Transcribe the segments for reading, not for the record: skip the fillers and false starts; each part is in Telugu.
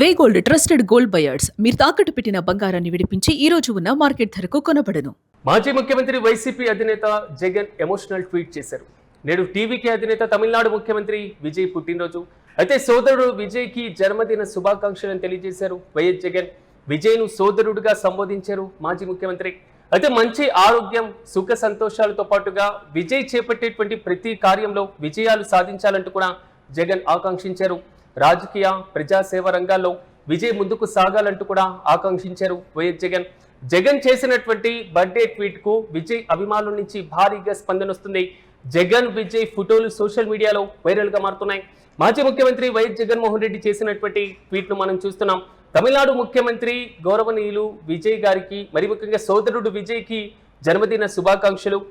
వే గోల్డ్ ట్రస్టెడ్ గోల్డ్ బయర్స్ మీరు తాకట్టు పెట్టిన బంగారాన్ని విడిపించి ఈ రోజు ఉన్న మార్కెట్ ధరకు కొనబడను. మాజీ ముఖ్యమంత్రి వైసీపీ అధినేత జగన్ ఎమోషనల్ ట్వీట్ చేశారు. నేడు టీవీకే అధినేత తమిళనాడు ముఖ్యమంత్రి విజయ్ పుట్టినరోజు. అయితే సోదరుడు విజయ్కి జన్మదిన శుభాకాంక్షలను తెలియజేశారు వైఎస్ జగన్. విజయ్ను సోదరుడుగా సంబోధించారు మాజీ ముఖ్యమంత్రి. అయితే మంచి ఆరోగ్యం, సుఖ సంతోషాలతో పాటుగా విజయ్ చేపట్టేటువంటి ప్రతి కార్యంలో విజయాలు సాధించాలంటూ కూడా జగన్ ఆకాంక్షించారు. రాజకీయ ప్రజాసేవ రంగాల్లో విజయ్ ముందుకు సాగాలంటూ కూడా ఆకాంక్షించారు వైఎస్ జగన్. జగన్ చేసినటువంటి బర్త్డే ట్వీట్ కు విజయ్ అభిమానుల నుంచి భారీగా స్పందన వస్తుంది. జగన్ విజయ్ ఫోటోలు సోషల్ మీడియాలో వైరల్ గా మారుతున్నాయి. మాజీ ముఖ్యమంత్రి వైఎస్ జగన్మోహన్ రెడ్డి చేసినటువంటి ట్వీట్ ను మనం చూస్తున్నాం. తమిళనాడు ముఖ్యమంత్రి గౌరవనీయులు విజయ్ గారికి, మరి ముఖ్యంగా సోదరుడు విజయ్కి జన్మదిన శుభాకాంక్షలు.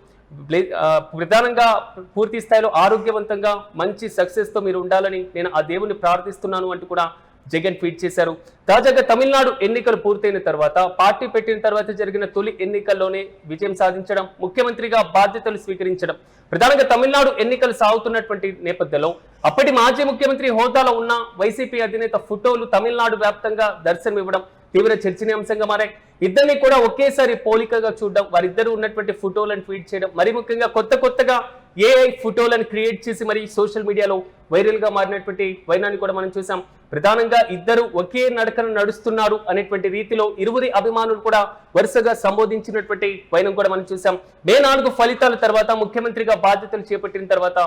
ప్రధానంగా పూర్తి స్థాయిలో ఆరోగ్యవంతంగా మంచి సక్సెస్ తో మీరు ఉండాలని నేను ఆ దేవుని ప్రార్థిస్తున్నాను అంటూ కూడా జగన్ ట్వీట్ చేశారు. తాజాగా తమిళనాడు ఎన్నికలు పూర్తయిన తర్వాత, పార్టీ పెట్టిన తర్వాత జరిగిన తొలి ఎన్నికల్లోనే విజయం సాధించడం, ముఖ్యమంత్రిగా బాధ్యతలు స్వీకరించడం, ప్రధానంగా తమిళనాడు ఎన్నికలు సాగుతున్నటువంటి నేపథ్యంలో అప్పటి మాజీ ముఖ్యమంత్రి హోదాలో ఉన్న వైసీపీ అధినేత ఫోటోలు తమిళనాడు వ్యాప్తంగా దర్శనమివ్వడం తీవ్ర చర్చనీయాంశంగా మారాయి. ఇద్దరిని కూడా ఒకేసారి పోలికగా చూడడం, వారిద్దరూ ఉన్నటువంటి ఫోటోలను ట్వీట్ చేయడం, మరి ముఖ్యంగా కొత్తగా ఏఐ ఫోటోలను క్రియేట్ చేసి మరి సోషల్ మీడియాలో వైరల్ గా మారినటువంటి వైనాన్ని కూడా మనం చూసాం. ప్రధానంగా ఇద్దరు ఒకే నడకను నడుస్తున్నారు అనేటువంటి రీతిలో ఇరువురి అభిమానులు కూడా వరుసగా సంబోధించినటువంటి వైనం కూడా మనం చూసాం. మే 4 ఫలితాల తర్వాత ముఖ్యమంత్రిగా బాధ్యతలు చేపట్టిన తర్వాత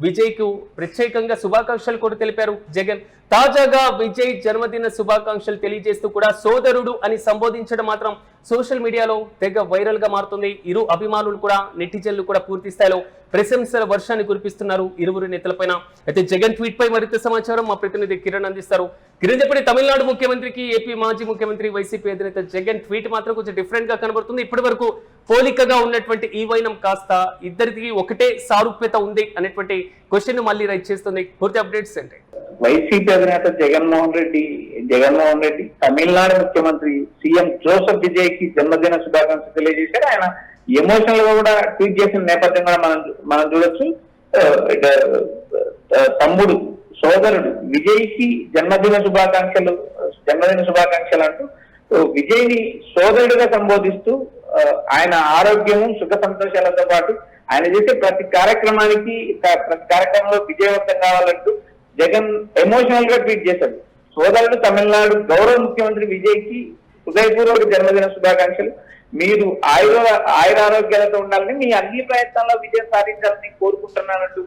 విజయ్ కు ప్రత్యేకంగా శుభాకాంక్షలు కూడా తెలిపారు జగన్. తాజాగా విజయ్ జన్మదిన శుభాకాంక్షలు తెలియజేస్తూ కూడా సోదరుడు అని సంబోధించడం మాత్రం సోషల్ మీడియాలో తెగ వైరల్ గా మారుతుంది. ఇరు అభిమానులు కూడా, నెటిజన్లు కూడా పూర్తి స్థాయిలో ప్రశంసల వర్షాన్ని కురిపిస్తున్నారు ఇరువురు నేతలపైన. అయితే జగన్ ట్వీట్ పై మరింత సమాచారం మా ప్రతినిధి కిరణ్ అందిస్తారు. కిరణ్, చెప్పండి, తమిళనాడు ముఖ్యమంత్రికి ఏపీ మాజీ ముఖ్యమంత్రి వైసీపీ అధినేత జగన్ ట్వీట్ మాత్రం కొంచెం డిఫరెంట్ గా కనబడుతుంది. ఇప్పటి వరకు పోలికగా ఉన్నటువంటి ఈ వైనం కాస్త ఇద్దరికి ఒకటే సారూప్యత ఉంది అనేటువంటి క్వశ్చన్ మళ్ళీ రైట్ చేస్తుంది. పూర్తి అప్డేట్స్ ఏంటి? వైసీపీ అధినేత జగన్మోహన్ రెడ్డి తమిళనాడు ముఖ్యమంత్రి సీఎం జోసెఫ్ విజయ్ కి జన్మదిన శుభాకాంక్షలు తెలియజేశారు. ఆయన ఎమోషనల్ గా కూడా ట్వీట్ చేసిన నేపథ్యం కూడా మనం చూడొచ్చు. తమ్ముడు, సోదరుడు విజయ్ కి జన్మదిన శుభాకాంక్షలు అంటూ విజయ్ ని సోదరుడిగా సంబోధిస్తూ ఆయన ఆరోగ్యము, సుఖ సంతోషాలతో పాటు ఆయన చేసే ప్రతి కార్యక్రమంలో విజయవంతం కావాలంటూ జగన్ ఎమోషనల్ గా ట్వీట్ చేశాడు. సోదరుడు తమిళనాడు గౌరవ ముఖ్యమంత్రి విజయ్ కి హృదయపూర్వక జన్మదిన శుభాకాంక్షలు. మీరు ఆయురారోగ్యాలతో ఉండాలని, మీ అన్ని ప్రయత్నాల్లో విజయం సాధించాలని కోరుకుంటున్నానంటూ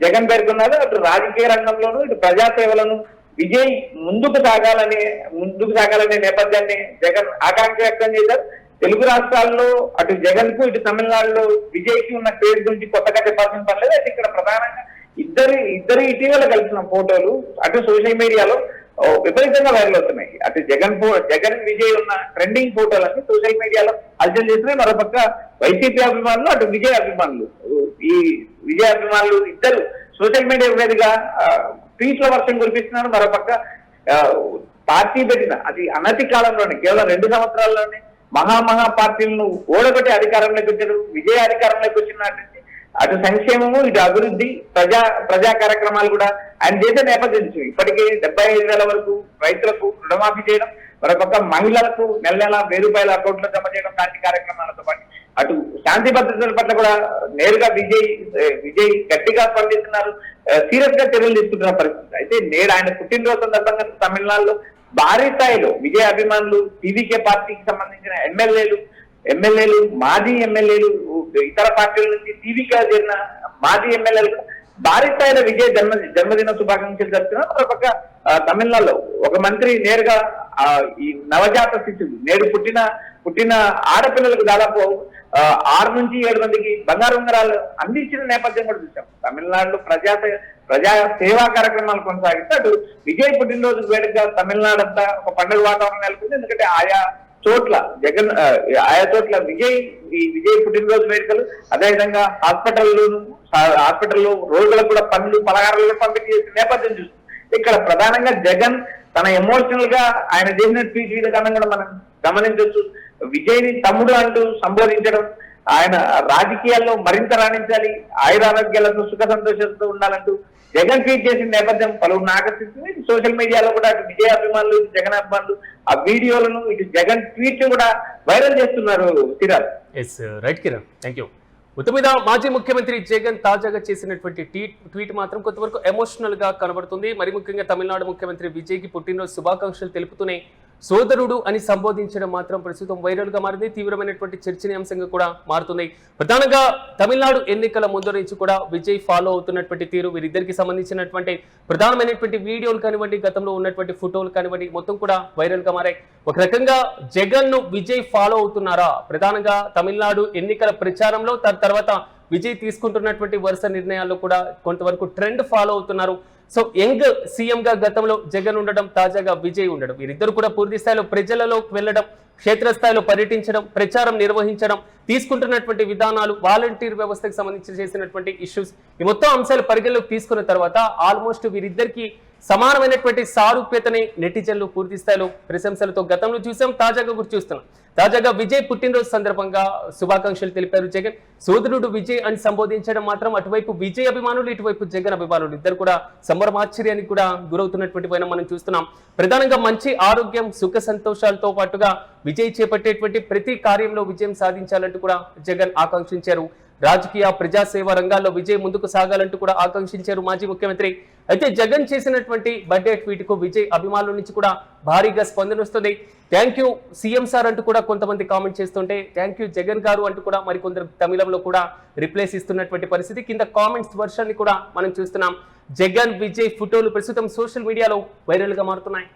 జగన్ పేర్కొన్నారు. అటు రాజకీయ రంగంలోనూ, ఇటు ప్రజాసేవలను విజయ్ ముందుకు సాగాలనే నేపథ్యాన్ని జగన్ ఆకాంక్ష వ్యక్తం చేశారు. తెలుగు రాష్ట్రాల్లో అటు జగన్ కు, ఇటు తమిళనాడులో విజయ్ కి ఉన్న క్రేజ్ గురించి కొత్తగా చెప్పాల్సిన పర్లేదు. అయితే ఇక్కడ ప్రధానంగా ఇద్దరు ఇటీవల కలిసిన ఫోటోలు అటు సోషల్ మీడియాలో విపరీతంగా వైరల్ అవుతున్నాయి. అటు జగన్ విజయ్ ఉన్న ట్రెండింగ్ ఫోటోలన్నీ సోషల్ మీడియాలో హల్చల్ చేస్తున్నాయి. మరోపక్క వైసీపీ అభిమానులు, అటు విజయ్ అభిమానులు, ఈ విజయ్ అభిమానులు ఇద్దరు సోషల్ మీడియా మీదుగా ట్వీట్ల వర్షం కురిపిస్తున్నారు. మరోపక్క పార్టీ పెట్టిన అది అనతి కాలంలోనే, కేవలం 2 సంవత్సరాల్లోనే మహా పార్టీలను ఓడగొట్టి అధికారంలోకి వచ్చారు. విజయ్ అధికారంలోకి వచ్చిన అటు సంక్షేమము, ఇటు అభివృద్ధి, ప్రజా కార్యక్రమాలు కూడా ఆయన చేసే నేపథ్యం. ఇప్పటికే 75,000 వరకు రైతులకు రుణమాఫీ చేయడం, మరొక మహిళలకు నెల 1000 రూపాయల అకౌంట్లో జమ చేయడం లాంటి కార్యక్రమాలతో పాటు అటు శాంతి భద్రతల పట్ల కూడా నేరుగా విజయ్ గట్టిగా స్పందిస్తున్నారు. సీరియస్ గా చర్యలు తీసుకుంటున్న పరిస్థితి. అయితే నేడు ఆయన పుట్టినరోజు సందర్భంగా తమిళనాడులో భారీ స్థాయిలో విజయ్ అభిమానులు, టీవీకే పార్టీకి సంబంధించిన ఎమ్మెల్యేలు, మాజీ ఎమ్మెల్యేలు, ఇతర పార్టీల నుంచి టీవీగా చేరిన మాజీ ఎమ్మెల్యేలు భారీ స్థాయిలో విజయ్ జన్మదిన శుభాకాంక్షలు జరుపుతున్నారు. మరొక తమిళనాడులో ఒక మంత్రి నేరుగా ఈ నవజాత శిశువు, నేడు పుట్టిన ఆడపిల్లలకు దాదాపు 6 నుంచి 7 మందికి బంగారు ఉంగరాలు అందించిన నేపథ్యం కూడా చూసాం. తమిళనాడులో ప్రజా సేవా కార్యక్రమాలు కొనసాగిస్తే అటు విజయ్ పుట్టినరోజు వేడుకగా తమిళనాడు అంతా ఒక పండుగ వాతావరణం నెలకొంది. ఎందుకంటే ఆయా చోట్ల విజయ్ పుట్టినరోజు వేడుకలు, అదేవిధంగా హాస్పిటల్లో రోగులకు కూడా పండ్లు, పలహారాలు కూడా పంపిణీ చేసిన నేపథ్యం చూస్తుంది. ఇక్కడ ప్రధానంగా జగన్ తన ఎమోషనల్ గా ఆయన చేసిన ట్వీట్ విధానం కూడా మనం గమనించవచ్చు. విజయ్ ని తమ్ముడు అంటూ సంబోధించడం, ఆయన రాజకీయాల్లో మరింత రాణించాలి, ఆయురారోగ్యాలతో సుఖ సంతోషాలతో ఉండాలంటూ జగన్ ట్వీట్ చేసిన నేపథ్యం పలువురిని ఆకర్షిస్తుంది. సోషల్ మీడియాలో కూడా అటు విజయ్ అభిమానులు, ఇటు జగన్ అభిమానులు ఆ వీడియోలను, ఇటు జగన్ ట్వీట్ కూడా వైరల్ చేస్తున్నారు. Siraj. Yes right Kiran, thank you. మొత్తం మీద మాజీ ముఖ్యమంత్రి జగన్ తాజాగా చేసినటువంటి ట్వీట్ మాత్రం కొంతవరకు ఎమోషనల్ గా కనబడుతుంది. మరి ముఖ్యంగా తమిళనాడు ముఖ్యమంత్రి విజయ్ కి పుట్టినరోజు శుభాకాంక్షలు తెలుపుతూనే సోదరుడు అని సంబోధించడం మాత్రం ప్రస్తుతం వైరల్ గా మారింది. తీవ్రమైనటువంటి చర్చనీయాంశంగా కూడా మారుతుంది. ప్రధానంగా తమిళనాడు ఎన్నికల ముందు నుంచి కూడా విజయ్ ఫాలో అవుతున్నటువంటి తీరు, వీరిద్దరికి సంబంధించినటువంటి ప్రధానమైనటువంటి వీడియోలు కానివ్వండి, గతంలో ఉన్నటువంటి ఫోటోలు కానివ్వండి, మొత్తం కూడా వైరల్ గా మారాయి. ఒక రకంగా జగన్ ను విజయ్ ఫాలో అవుతున్నారా? ప్రధానంగా తమిళనాడు ఎన్నికల ప్రచారంలో తర్వాత విజయ్ తీసుకుంటున్నటువంటి వరుస నిర్ణయాల్లో కూడా కొంతవరకు ట్రెండ్ ఫాలో అవుతున్నారు. సో యంగ్ సీఎం గా గతంలో జగన్ ఉండడం, తాజాగా విజయ్ ఉండడం, వీరిద్దరు కూడా పూర్తి స్థాయిలో ప్రజలలోకి వెళ్ళడం, క్షేత్రస్థాయిలో పర్యటించడం, ప్రచారం నిర్వహించడం, తీసుకుంటున్నటువంటి విధానాలు, వాలంటీర్ వ్యవస్థకు సంబంధించి చేసినటువంటి ఇష్యూస్, ఈ మొత్తం అంశాలు పరిగణలోకి తీసుకున్న తర్వాత ఆల్మోస్ట్ వీరిద్దరికి సమానమైనటువంటి సారూప్యతని నెటిజన్లు పూర్తి స్థాయిలో ప్రశంసలతో గతంలో చూసాం, తాజాగా కూడా చూస్తున్నాం. తాజాగా విజయ్ పుట్టినరోజు సందర్భంగా శుభాకాంక్షలు తెలిపారు జగన్. సోదరుడు విజయ్ అని సంబోధించడం మాత్రం అటువైపు విజయ్ అభిమానులు, ఇటువైపు జగన్ అభిమానులు ఇద్దరు కూడా సంబరమాశ్చర్యానికి కూడా గురవుతున్నటువంటి పైన మనం చూస్తున్నాం. ప్రధానంగా మంచి ఆరోగ్యం, సుఖ సంతోషాలతో పాటుగా విజయ్ చేపట్టేటువంటి ప్రతి కార్యంలో విజయం సాధించాలంటూ కూడా జగన్ ఆకాంక్షించారు. రాజకీయ, ప్రజాసేవ రంగాల్లో విజయ్ ముందుకు సాగాలంటూ కూడా ఆకాంక్షించారు మాజీ ముఖ్యమంత్రి. అయితే జగన్ చేసినటువంటి బర్త్డే ట్వీట్ కు విజయ్ అభిమానుల నుంచి కూడా భారీగా స్పందన వస్తుంది. థ్యాంక్ యూ సీఎం సార్ అంటూ కూడా కొంతమంది కామెంట్ చేస్తుంటే, థ్యాంక్ యూ జగన్ గారు అంటూ కూడా మరికొందరు తమిళంలో కూడా రిప్లైస్ ఇస్తున్నటువంటి పరిస్థితి. కింద కామెంట్స్ వర్షాన్ని కూడా మనం చూస్తున్నాం. జగన్ విజయ్ ఫోటోలు ప్రస్తుతం సోషల్ మీడియాలో వైరల్ గా మారుతున్నాయి.